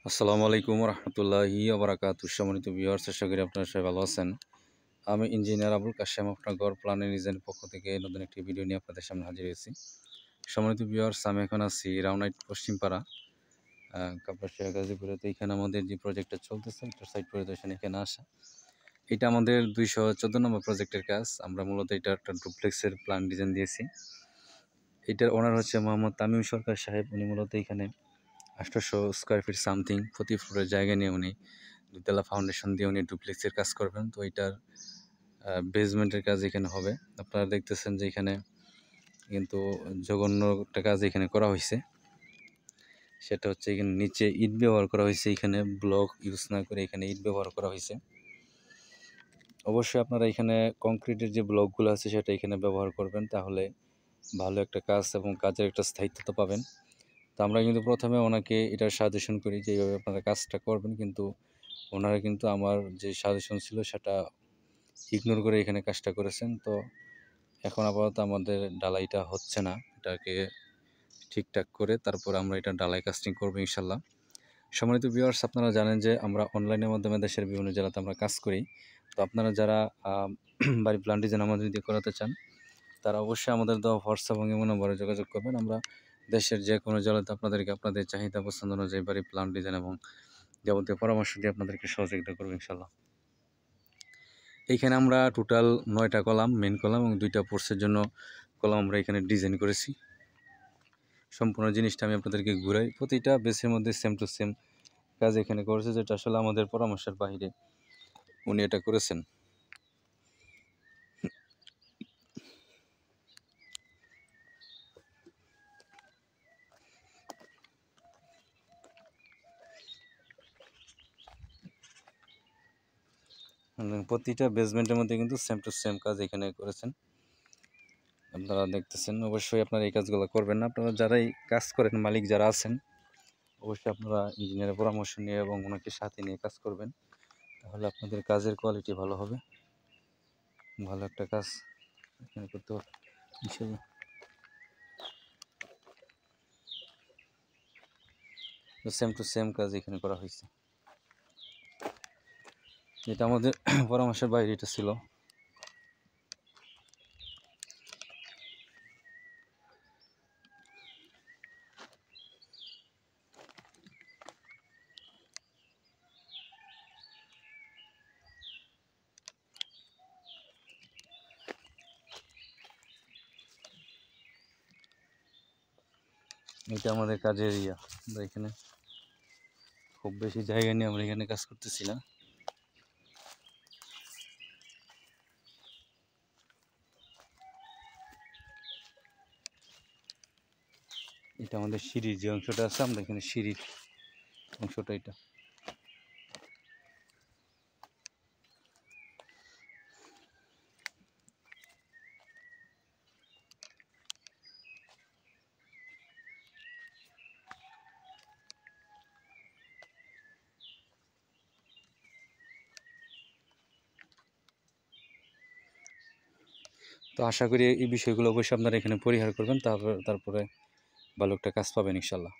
আসসালামু আলাইকুম রহমতুল্লাহি ওবরাকাতু। সম্মানিত ভিউয়ার্স, আশা করি আপনারা সবাই ভালো আছেন। আমি ইঞ্জিনিয়ার আবুল কাশেম, আপনার ঘর প্ল্যানিং ডিজাইনের পক্ষ থেকে নতুন একটি ভিডিও নিয়ে আপনাদের সামনে হাজির হয়েছি। সম্মানিত ভিউয়ার্স, আমি এখন আছি রাউনাইট পশ্চিমপাড়া, কাপাসিয়া গাজীপুরে। তো এখানে আমাদের যে প্রজেক্টটা চলতেছে, একটা সাইট পরিদর্শন এখানে আসা। এটা আমাদের 214 নম্বর প্রজেক্টের কাজ। আমরা মূলত এটা একটা ডুপ্লেক্সের প্ল্যান ডিজাইন দিয়েছি। এটার ওনার হচ্ছে মোহাম্মদ তামিম সরকার সাহেব। উনি মূলত এখানে 800 স্কোয়ার ফিট সামথিং প্রতি ফ্লোরের জায়গা নিয়ে উনি দুতলা ফাউন্ডেশন দিয়ে উনি ডুপ্লেক্সের কাজ করবেন। তো এটার বেসমেন্টের কাজ এখানে হবে। আপনারা দেখতেছেন যে এখানে কিন্তু জঘন্য একটা কাজ এখানে করা হয়েছে। সেটা হচ্ছে এখানে নিচে ইট ব্যবহার করা হয়েছে, এখানে ব্লক ইউজ না করে এখানে ইট ব্যবহার করা হয়েছে। অবশ্যই আপনারা এখানে কংক্রিটের যে ব্লকগুলো আছে সেটা এখানে ব্যবহার করবেন, তাহলে ভালো একটা কাজ এবং কাজের একটা স্থায়িত্ব পাবেন। তো আমরা কিন্তু প্রথমে ওনাকে এটার সাজেশন করি যে এইভাবে আপনারা কাজটা করবেন, কিন্তু ওনারা কিন্তু আমার যে সাজেশন ছিল সেটা ইগনোর করে এখানে কাজটা করেছেন। তো এখন আপাতত আমাদের ডালাইটা হচ্ছে না, এটাকে ঠিকঠাক করে তারপর আমরা এটা ডালাই কাস্টিং করবো ইনশাল্লাহ। সম্মানিত ভিউয়ার্স, আপনারা জানেন যে আমরা অনলাইনের মাধ্যমে দেশের বিভিন্ন জেলাতে আমরা কাজ করি। তো আপনারা যারা বাড়ি প্ল্যান ডিজাইন আমাদের দিয়ে করাতে চান, তারা অবশ্যই আমাদের দেওয়া হোয়াটসঅ্যাপ এবং ইমো নম্বরে যোগাযোগ করবেন। আমরা দেশের যে কোনো জেলাতে আপনাদেরকে আপনাদের চাহিদা পছন্দ অনুযায়ী বাড়ি প্ল্যান ডিজাইন এবং যাবতীয় পরামর্শ দিয়ে আপনাদেরকে সহযোগিতা করবো ইনশাল্লাহ। এইখানে আমরা টোটাল 9টা কলাম, মেন কলাম এবং 2টা পোর্সের জন্য কলাম আমরা এখানে ডিজাইন করেছি। সম্পূর্ণ জিনিসটা আমি আপনাদেরকে ঘুরাই। প্রতিটা বেসের মধ্যে সেম টু সেম কাজ এখানে করেছে, যেটা আসলে আমাদের পরামর্শের বাইরে উনি এটা করেছেন। প্রতিটা বেসমেন্টের মধ্যে কিন্তু সেম টু সেম কাজ এখানে করেছেন, আপনারা দেখতেছেন। অবশ্যই আপনারা এই কাজগুলো করবেন না। আপনারা যারাই কাজ করেন, মালিক যারা আছেন, অবশ্যই আপনারা ইঞ্জিনিয়ারের পরামর্শ নিয়ে এবং ওনাকে সাথে নিয়ে কাজ করবেন, তাহলে আপনাদের কাজের কোয়ালিটি ভালো হবে, ভালো একটা কাজ এখানে করতে হবে ইনশাল্লাহ। সেম টু সেম কাজ এখানে করা হয়েছে, এটা আমাদের পরামর্শের বাইরে এটা ছিল। এটা আমাদের কাজের এরিয়া। আমরা এখানে খুব বেশি জায়গা নিয়ে আমরা এখানে কাজ করতেছি না। এটা আমাদের সিঁড়ির যে অংশটা আছে, আমরা এখানে সিঁড়ির অংশটা এটা। তো আশা করি এই বিষয়গুলো অবশ্যই আপনারা এখানে পরিহার করবেন, তারপরে ভালো একটা কাজ পাবেন ইনশাল্লাহ।